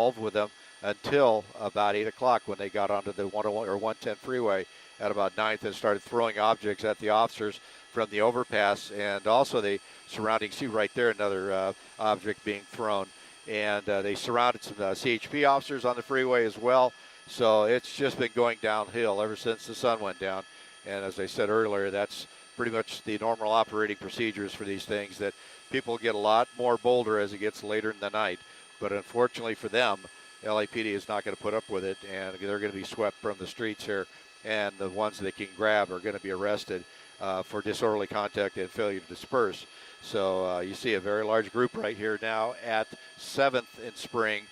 involved with them until about 8 o'clock when they got onto the 101 or 110 freeway at about 9th and started throwing objects at the officers from the overpass, and also the surrounding, see right there, another object being thrown. And they surrounded some CHP officers on the freeway as well. So it's just been going downhill ever since the sun went down. And as I said earlier, that's pretty much the normal operating procedures for these things, that people get a lot more bolder as it gets later in the night. But unfortunately for them, LAPD is not going to put up with it, and they're going to be swept from the streets here, and the ones they can grab are going to be arrested for disorderly conduct and failure to disperse. So you see a very large group right here now at 7th and Spring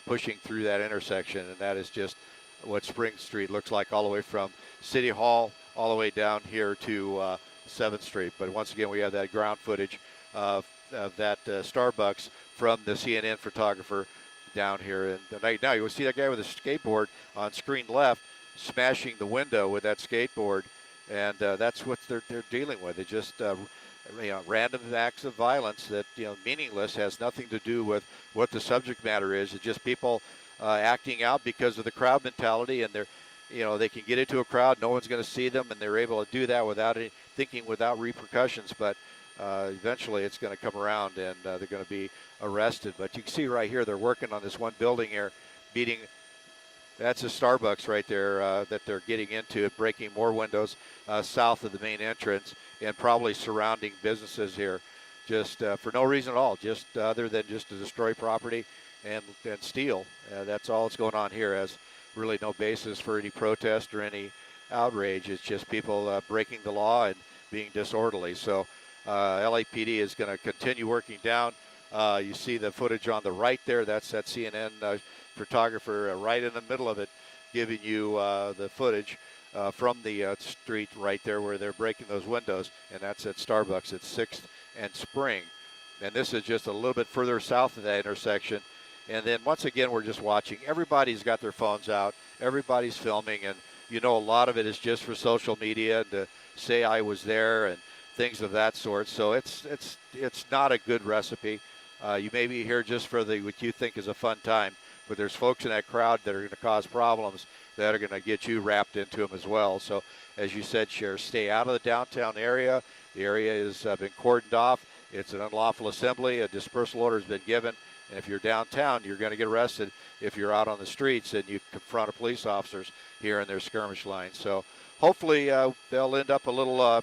pushing through that intersection, and that is just what Spring Street looks like all the way from City Hall all the way down here to 7th Street. But once again, we have that ground footage of that Starbucks from the CNN photographer down here. And right now, you will see that guy with a skateboard on screen left smashing the window with that skateboard, and that's what they're dealing with. They just random acts of violence that, meaningless, has nothing to do with what the subject matter is. It's just people acting out because of the crowd mentality, and they're, they can get into a crowd, no one's going to see them, and they're able to do that without thinking without repercussions. But eventually it's going to come around, and they're going to be arrested. But you can see right here, they're working on this one building here, beating. That's a Starbucks right there that they're getting into, breaking more windows south of the main entrance, and probably surrounding businesses here, just for no reason at all, just other than just to destroy property and steal. That's all that's going on here. Has really no basis for any protest or any outrage. It's just people breaking the law and being disorderly. So LAPD is going to continue working down. You see the footage on the right there. That's that CNN photographer right in the middle of it, giving you the footage from the street right there where they're breaking those windows, and that's at Starbucks at 6th and Spring. And this is just a little bit further south of that intersection. And then once again, we're just watching. Everybody's got their phones out. Everybody's filming, and a lot of it is just for social media to say I was there and things of that sort. So it's not a good recipe. You may be here just for what you think is a fun time, but there's folks in that crowd that are going to cause problems that are going to get you wrapped into them as well. So as you said, Sheriff, stay out of the downtown area. The area has been cordoned off. It's an unlawful assembly. A dispersal order has been given. And if you're downtown, you're going to get arrested if you're out on the streets and you confront police officers here in their skirmish line. So hopefully they'll end up a little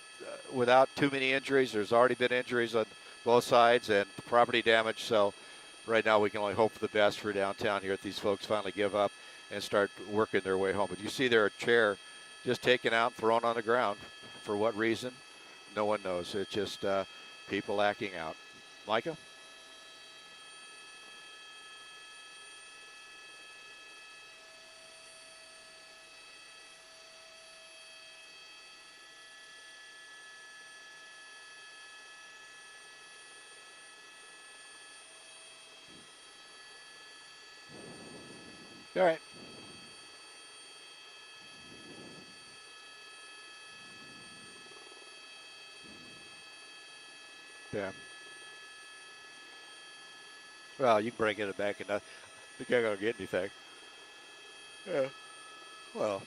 without too many injuries. There's already been injuries on both sides and property damage. So right now we can only hope for the best for downtown here, that these folks finally give up and start working their way home. But you see there a chair just taken out, thrown on the ground. For what reason? No one knows. It's just people acting out. Micah? All right. Yeah. Well, you can bring it back, and I think I'm going to get anything. Yeah. Well.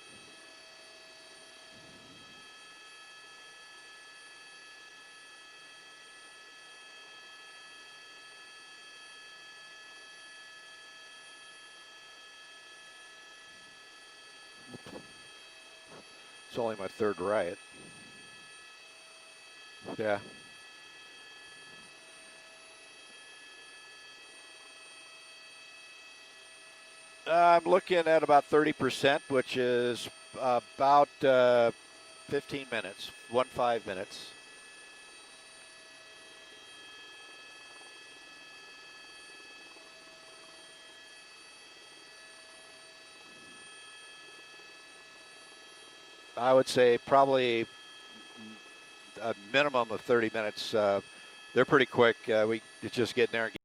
It's only my third riot. Yeah. I'm looking at about 30%, which is about 15 minutes, 15 minutes. I would say probably a minimum of 30 minutes. They're pretty quick. We just get in there and